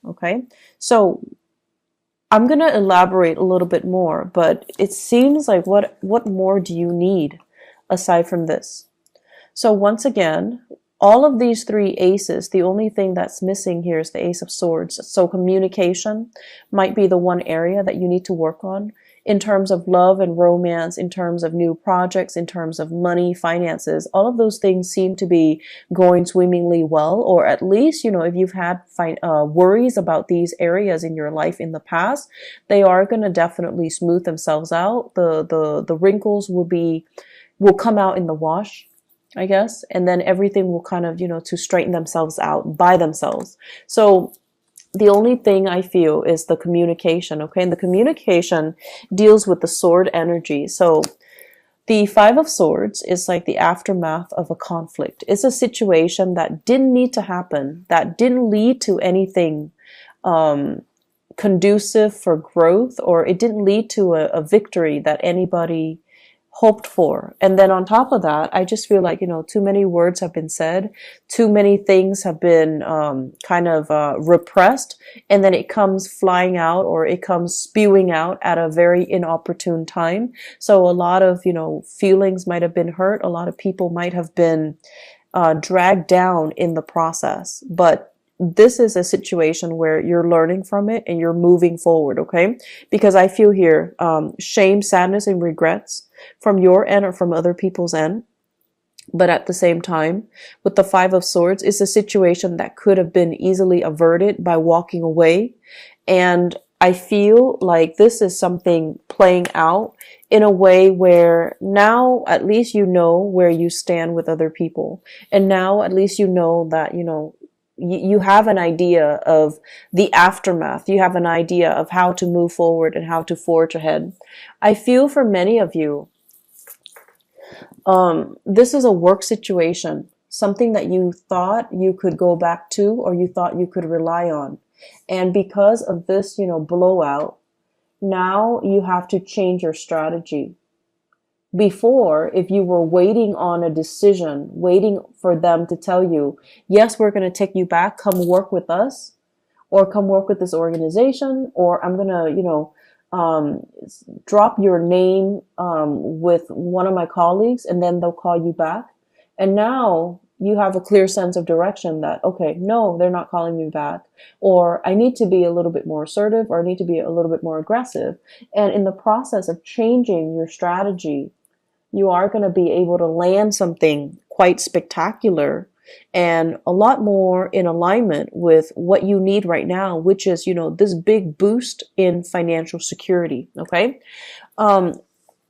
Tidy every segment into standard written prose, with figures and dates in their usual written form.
Okay. So I'm going to elaborate a little bit more, but it seems like what more do you need aside from this? So once again, all of these three aces, the only thing that's missing here is the Ace of Swords. So communication might be the one area that you need to work on in terms of love and romance, in terms of new projects, in terms of money, finances. All of those things seem to be going swimmingly well, or at least, if you've had worries about these areas in your life in the past, they are going to definitely smooth themselves out. The wrinkles will come out in the wash, I guess, and then everything will kind of, to straighten themselves out by themselves. So the only thing I feel is the communication, okay? And the communication deals with the sword energy. So the Five of Swords is like the aftermath of a conflict. It's a situation that didn't need to happen, that didn't lead to anything conducive for growth, or it didn't lead to a victory that anybody hoped for. And then on top of that, I just feel like, too many words have been said, too many things have been kind of repressed, and then it comes flying out, or it comes spewing out at a very inopportune time. So a lot of, feelings might have been hurt. A lot of people might have been dragged down in the process. But this is a situation where you're learning from it and you're moving forward, okay? Because I feel here shame, sadness, and regrets from your end or from other people's end. But at the same time, with the Five of Swords, it's a situation that could have been easily averted by walking away. And I feel like this is something playing out in a way where now at least you know where you stand with other people. And now at least you know that, you have an idea of the aftermath. You have an idea of how to move forward and how to forge ahead. I feel for many of you, this is a work situation, something that you thought you could go back to or you thought you could rely on. And because of this, blowout, now you have to change your strategy. Before, if you were waiting on a decision, waiting for them to tell you, yes, we're going to take you back, come work with us, or come work with this organization, or I'm going to, drop your name with one of my colleagues, and then they'll call you back. And now you have a clear sense of direction that, okay, no, they're not calling me back, or I need to be a little bit more assertive, or I need to be a little bit more aggressive. And in the process of changing your strategy, you are going to be able to land something quite spectacular and a lot more in alignment with what you need right now, which is, this big boost in financial security. Okay.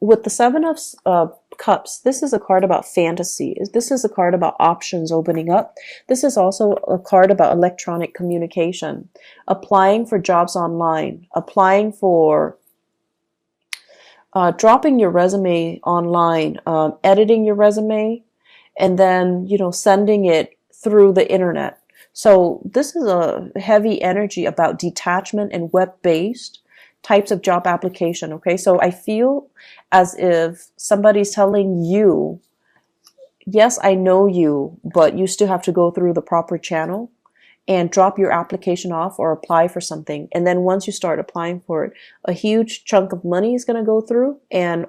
With the Seven of Cups, this is a card about fantasy. This is a card about options opening up. This is also a card about electronic communication, applying for jobs online, applying for dropping your resume online, editing your resume, and then, sending it through the internet. So this is a heavy energy about detachment and web-based types of job application. Okay. So I feel as if somebody's telling you, yes, I know you, but you still have to go through the proper channel and drop your application off or apply for something. And then once you start applying for it, a huge chunk of money is going to go through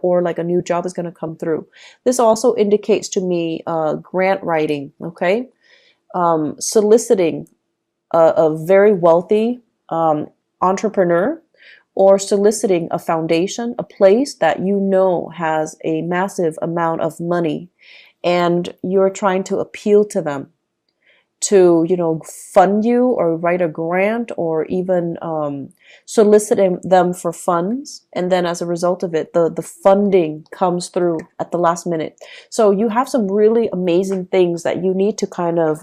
or like a new job is going to come through. This also indicates to me grant writing, okay? Soliciting a very wealthy entrepreneur, or soliciting a foundation, a place that has a massive amount of money, and you're trying to appeal to them to, fund you or write a grant, or even soliciting them for funds. And then as a result of it, the funding comes through at the last minute. So you have some really amazing things that you need to kind of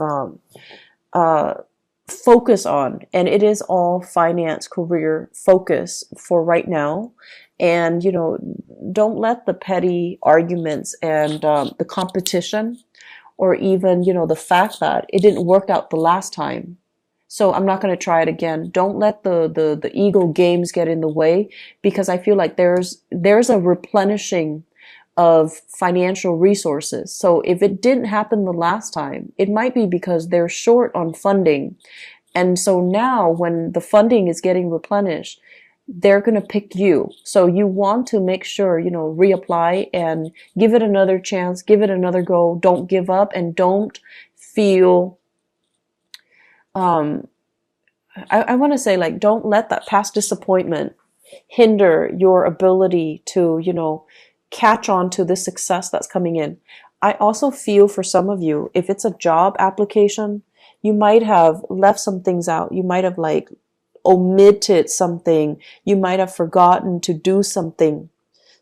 focus on. And it is all finance career focus for right now. And, don't let the petty arguments and the competition, or even, the fact that it didn't work out the last time, so I'm not going to try it again. Don't let the ego games get in the way, because I feel like there's a replenishing of financial resources. So if it didn't happen the last time, it might be because they're short on funding, And so now when the funding is getting replenished, they're going to pick you. So you want to make sure, reapply and give it another chance, give it another go. Don't give up, and don't feel, um, I want to say, like, don't let that past disappointment hinder your ability to, catch on to the success that's coming in. I also feel for some of you, if it's a job application, you might have left some things out. You might have like omitted something. You might have forgotten to do something,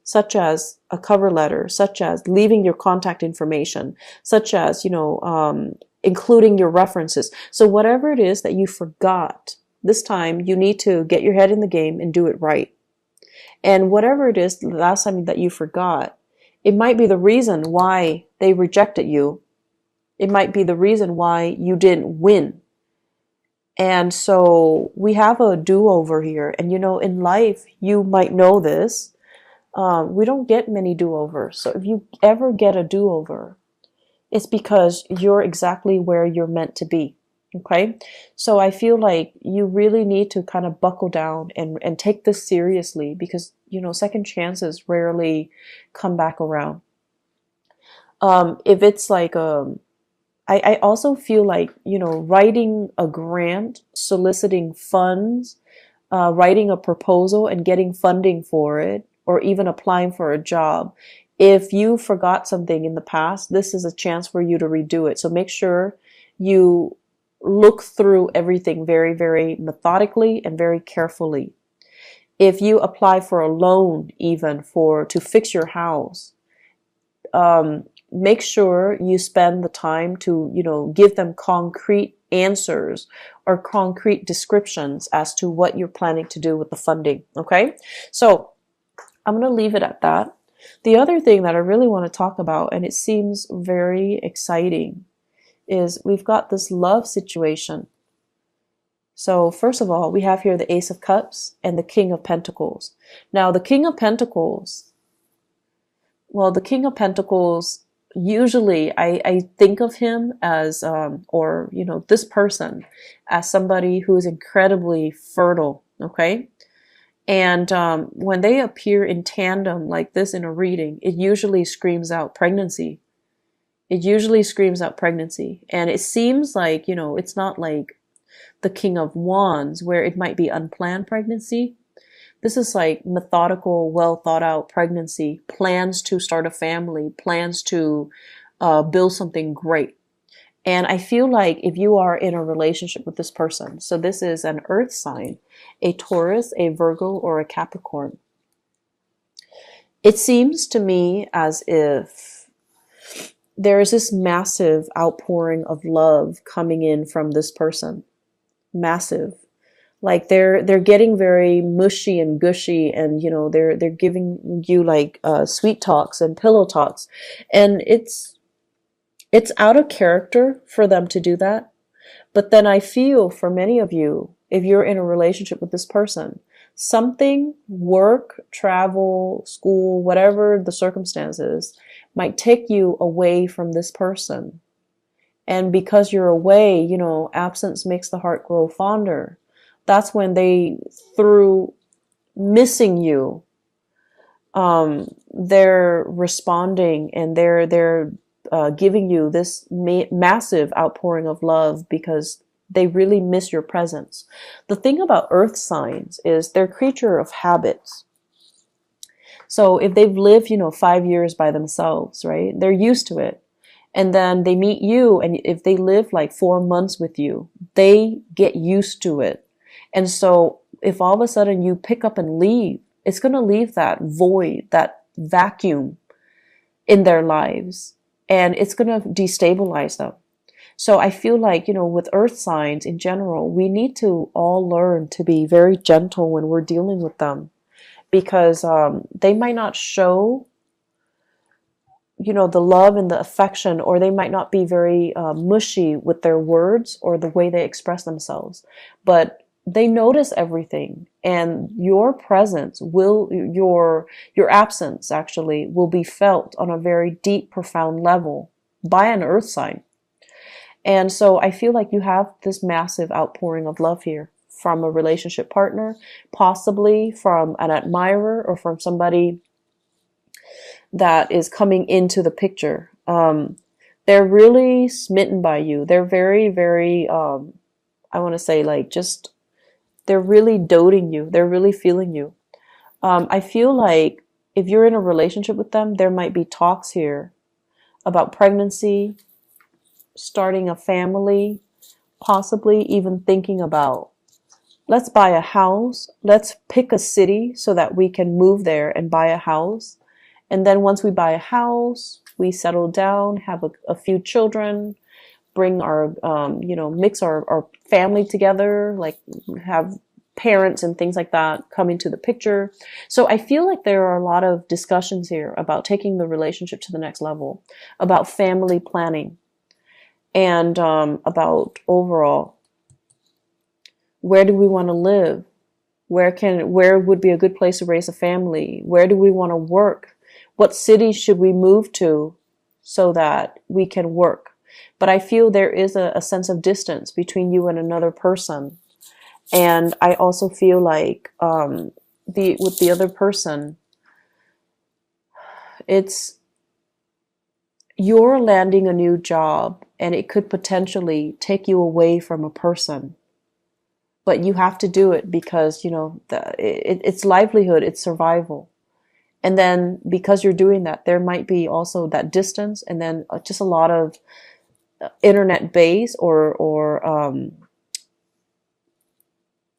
such as a cover letter, such as leaving your contact information, such as, including your references. So whatever it is that you forgot, this time you need to get your head in the game and do it right. And whatever it is, the last time that you forgot, it might be the reason why they rejected you. It might be the reason why you didn't win. And so we have a do-over here. And in life, you might know this. We don't get many do-overs. So if you ever get a do-over, it's because you're exactly where you're meant to be. Okay? So I feel like you really need to kind of buckle down and take this seriously, because, second chances rarely come back around. If it's like I also feel like, writing a grant, soliciting funds, writing a proposal and getting funding for it, or even applying for a job. If you forgot something in the past, this is a chance for you to redo it. So make sure you look through everything very, very methodically and very carefully. If you apply for a loan, even to fix your house, make sure you spend the time to, give them concrete answers or concrete descriptions as to what you're planning to do with the funding. Okay? So I'm going to leave it at that. The other thing that I really want to talk about, and it seems very exciting, is we've got this love situation. So first of all, we have here the Ace of Cups and the King of Pentacles. Now, the King of Pentacles, usually I think of him as, this person as somebody who is incredibly fertile, okay? And when they appear in tandem like this in a reading, it usually screams out pregnancy. It usually screams out pregnancy. And it seems like, it's not like the King of Wands where it might be unplanned pregnancy. This is like methodical, well thought out pregnancy, plans to start a family, plans to build something great. And I feel like if you are in a relationship with this person, so this is an earth sign, a Taurus, a Virgo, or a Capricorn, it seems to me as if there is this massive outpouring of love coming in from this person. Massive. Like they're getting very mushy and gushy, and they're giving you like sweet talks and pillow talks, and it's out of character for them to do that. But then I feel for many of you, if you're in a relationship with this person, something, work, travel, school, whatever the circumstances, might take you away from this person. And because you're away, absence makes the heart grow fonder. That's when they, through missing you, they're responding, and they're giving you this massive outpouring of love because they really miss your presence. The thing about earth signs is they're creature of habits. So if they've lived, 5 years by themselves, right, they're used to it. And then they meet you, and if they live like 4 months with you, they get used to it. And so if all of a sudden you pick up and leave, it's going to leave that void, that vacuum in their lives. And it's going to destabilize them. So I feel like, with earth signs in general, we need to all learn to be very gentle when we're dealing with them, because they might not show, the love and the affection, or they might not be very mushy with their words or the way they express themselves, but they notice everything, and your presence your absence actually will be felt on a very deep, profound level by an earth sign. And so I feel like you have this massive outpouring of love here from a relationship partner, possibly from an admirer or from somebody that is coming into the picture. They're really smitten by you. They're very, very, I want to say, like, just, they're really doting you. They're really feeling you. I feel like if you're in a relationship with them, there might be talks here about pregnancy, starting a family, possibly even thinking about, let's buy a house, let's pick a city so that we can move there and buy a house. And then once we buy a house, we settle down, have a few children, bring our, mix our family together, like have parents and things like that come into the picture. So I feel like there are a lot of discussions here about taking the relationship to the next level, about family planning, and about overall, where do we want to live? Where would be a good place to raise a family? Where do we want to work? What city should we move to so that we can work? But I feel there is a sense of distance between you and another person. And I also feel like with the other person, it's, you're landing a new job and it could potentially take you away from a person. But you have to do it because, it's livelihood, it's survival. And then because you're doing that, there might be also that distance, and then just a lot of internet base or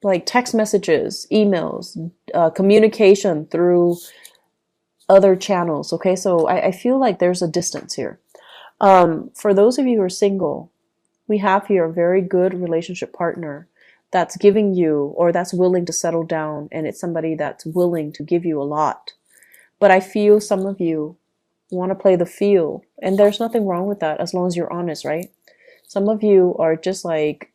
like text messages, emails, communication through other channels. Okay, so I feel like there's a distance here. For those of you who are single, we have here a very good relationship partner that's giving you, or that's willing to settle down, and it's somebody that's willing to give you a lot. But I feel some of you want to play the field, and there's nothing wrong with that as long as you're honest, right? Some of you are just like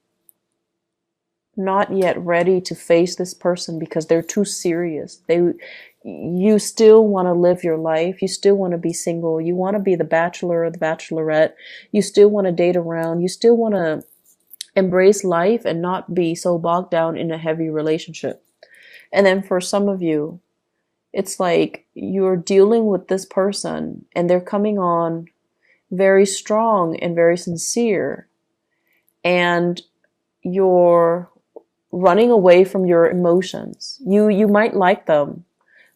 not yet ready to face this person because they're too serious. You still want to live your life. You still want to be single. You want to be the bachelor or the bachelorette. You still want to date around. You still want to embrace life and not be so bogged down in a heavy relationship. And then for some of you, it's like you're dealing with this person and they're coming on very strong and very sincere, and you're running away from your emotions. You might like them,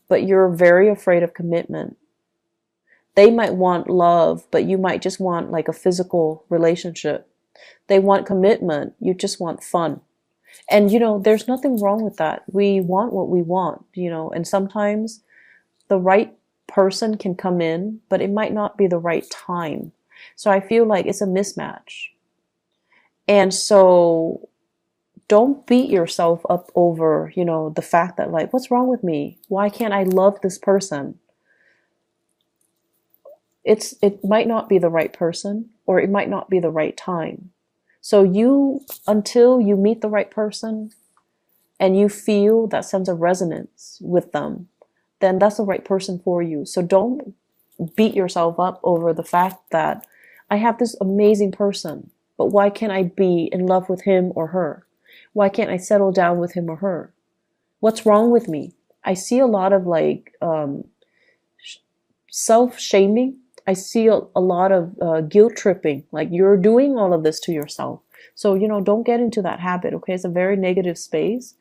but you're very afraid of commitment. They might want love, but you might just want like a physical relationship. They want commitment, you just want fun. And there's nothing wrong with that. We want what we want, and sometimes the right person can come in, but it might not be the right time. So I feel like it's a mismatch. And so don't beat yourself up over, the fact that, like, what's wrong with me? Why can't I love this person? It might not be the right person, or it might not be the right time. So until you meet the right person and you feel that sense of resonance with them, then that's the right person for you. So don't beat yourself up over the fact that I have this amazing person, but why can't I be in love with him or her? Why can't I settle down with him or her? What's wrong with me? I see a lot of like self-shaming. I see a lot of guilt tripping. Like, you're doing all of this to yourself. So, don't get into that habit, okay? It's a very negative space.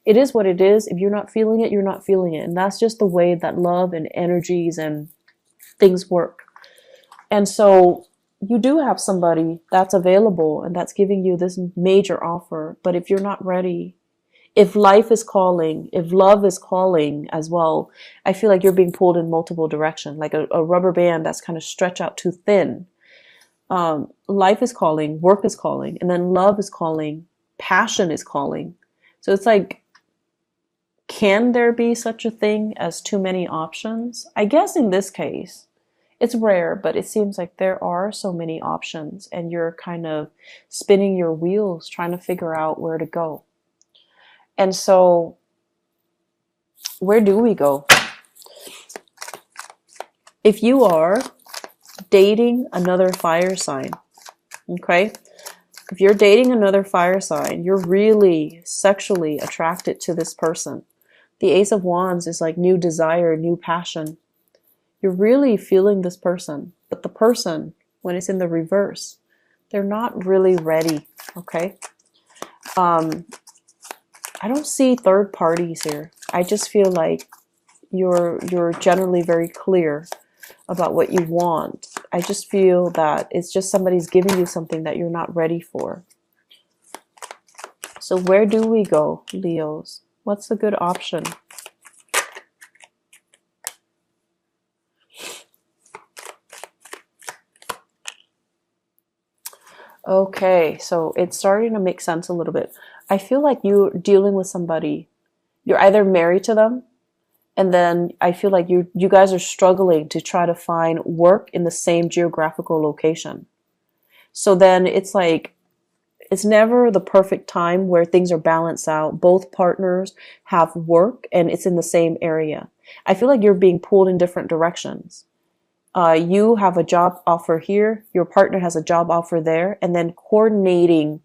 It is what it is. If you're not feeling it, you're not feeling it. And that's just the way that love and energies and things work. And so you do have somebody that's available and that's giving you this major offer. But if you're not ready, if life is calling, if love is calling as well, I feel like you're being pulled in multiple directions, like a rubber band that's kind of stretched out too thin. Life is calling, work is calling, and then love is calling, passion is calling. So it's like, can there be such a thing as too many options? I guess in this case, it's rare, but it seems like there are so many options, and you're kind of spinning your wheels trying to figure out where to go. And so, where do we go? If you are dating another fire sign, okay, If you're dating another fire sign, you're really sexually attracted to this person. The Ace of Wands is like new desire, new passion. You're really feeling this person, but the person, when it's in the reverse, they're not really ready, okay? I don't see third parties here. I just feel like you're generally very clear about what you want. I just feel that it's just somebody's giving you something that you're not ready for. So where do we go, Leos? What's the good option? Okay, so it's starting to make sense a little bit. I feel like you're dealing with somebody. You're either married to them, and then I feel like you guys are struggling to try to find work in the same geographical location. So then it's like, it's never the perfect time where things are balanced out. Both partners have work and it's in the same area. I feel like you're being pulled in different directions. You have a job offer here, your partner has a job offer there, and then coordinating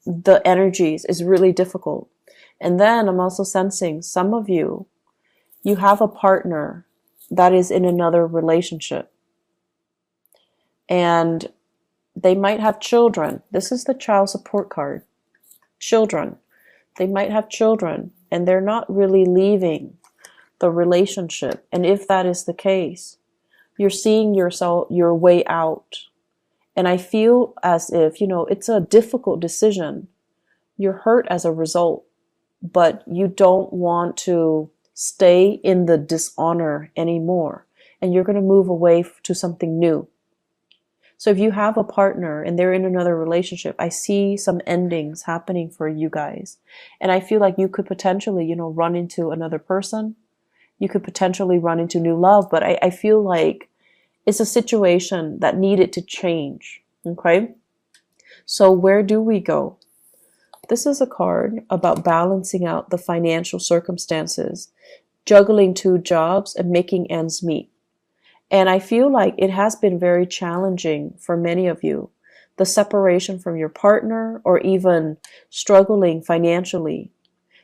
the energies is really difficult. And then I'm also sensing some of you have a partner that is in another relationship. And they might have children. This is the child support card. Children. They might have children and they're not really leaving the relationship. And if that is the case, you're seeing yourself, your way out. And I feel as if, it's a difficult decision. You're hurt as a result, but you don't want to stay in the dishonor anymore. And you're going to move away to something new. So if you have a partner and they're in another relationship, I see some endings happening for you guys. And I feel like you could potentially, run into another person. You could potentially run into new love, but I feel like it's a situation that needed to change. Okay? So where do we go? This is a card about balancing out the financial circumstances, juggling two jobs and making ends meet. And I feel like it has been very challenging for many of you. The separation from your partner or even struggling financially.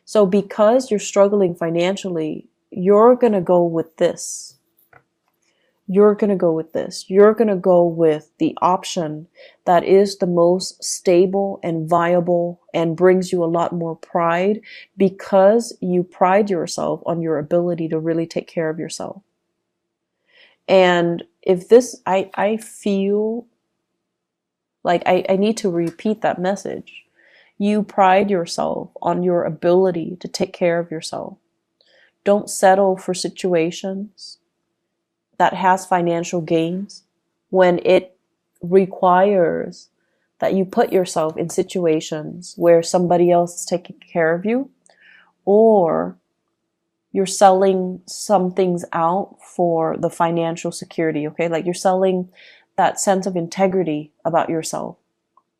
So because you're struggling financially, you're going to go with this. You're going to go with this. You're going to go with the option that is the most stable and viable and brings you a lot more pride because you pride yourself on your ability to really take care of yourself. And if this, I feel like I need to repeat that message. You pride yourself on your ability to take care of yourself. Don't settle for situations that has financial gains when it requires that you put yourself in situations where somebody else is taking care of you, or you're selling some things out for the financial security, okay? Like you're selling that sense of integrity about yourself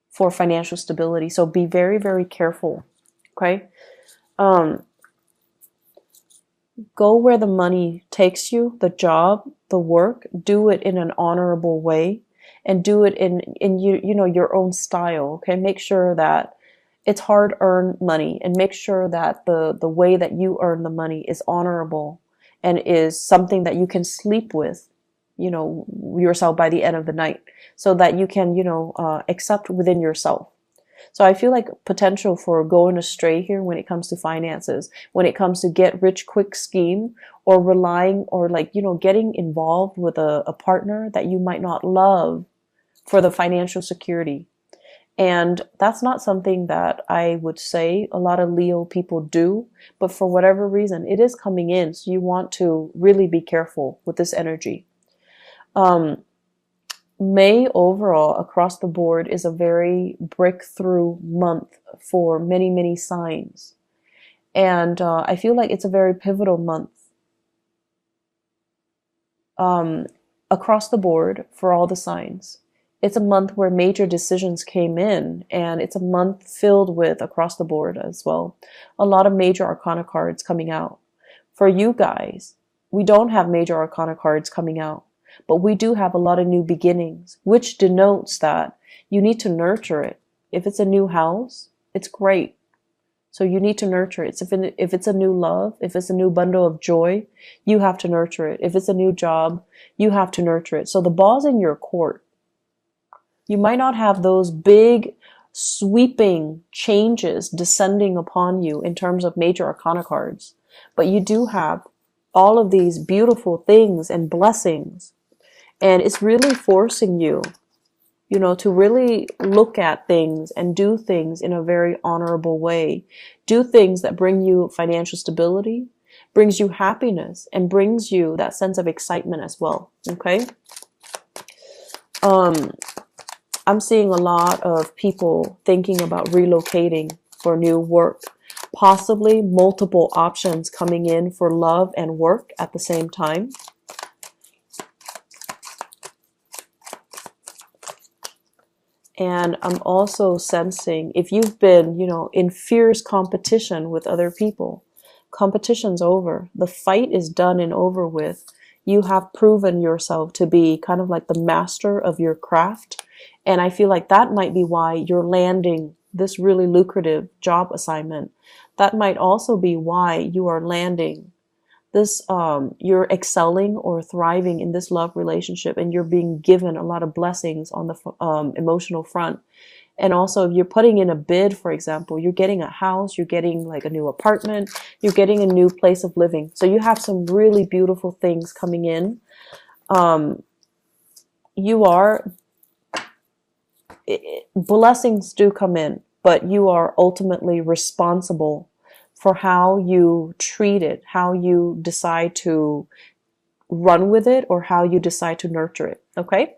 for financial stability. So be very, very careful, okay? Go where the money takes you, the job, the work. Do it in an honorable way and do it in your own style, okay? Make sure that it's hard-earned money and make sure that the way that you earn the money is honorable and is something that you can sleep with, yourself by the end of the night so that you can, accept within yourself. So I feel like potential for going astray here when it comes to finances, when it comes to get rich quick scheme or relying or getting involved with a partner that you might not love for the financial security. And that's not something that I would say a lot of Leo people do, but for whatever reason, it is coming in. So you want to really be careful with this energy. May overall across the board is a very breakthrough month for many, many signs. And I feel like it's a very pivotal month across the board for all the signs. It's a month where major decisions came in, and it's a month filled with, across the board as well, a lot of major arcana cards coming out. For you guys, we don't have major arcana cards coming out, but we do have a lot of new beginnings, which denotes that you need to nurture it. If it's a new house, it's great. So you need to nurture it. If it's a new love, if it's a new bundle of joy, you have to nurture it. If it's a new job, you have to nurture it. So the ball's in your court. You might not have those big sweeping changes descending upon you in terms of major arcana cards, but you do have all of these beautiful things and blessings. And it's really forcing you, to really look at things and do things in a very honorable way. Do things that bring you financial stability, brings you happiness, and brings you that sense of excitement as well. Okay? I'm seeing a lot of people thinking about relocating for new work, possibly multiple options coming in for love and work at the same time. And I'm also sensing if you've been, in fierce competition with other people, competition's over. The fight is done and over with. You have proven yourself to be kind of like the master of your craft. And I feel like that might be why you're landing this really lucrative job assignment. That might also be why you are landing this, you're excelling or thriving in this love relationship, and you're being given a lot of blessings on the emotional front. And also, if you're putting in a bid, for example, you're getting a house, you're getting like a new apartment, you're getting a new place of living. So you have some really beautiful things coming in. Blessings do come in, but you are ultimately responsible for how you treat it, how you decide to run with it, or how you decide to nurture it. Okay?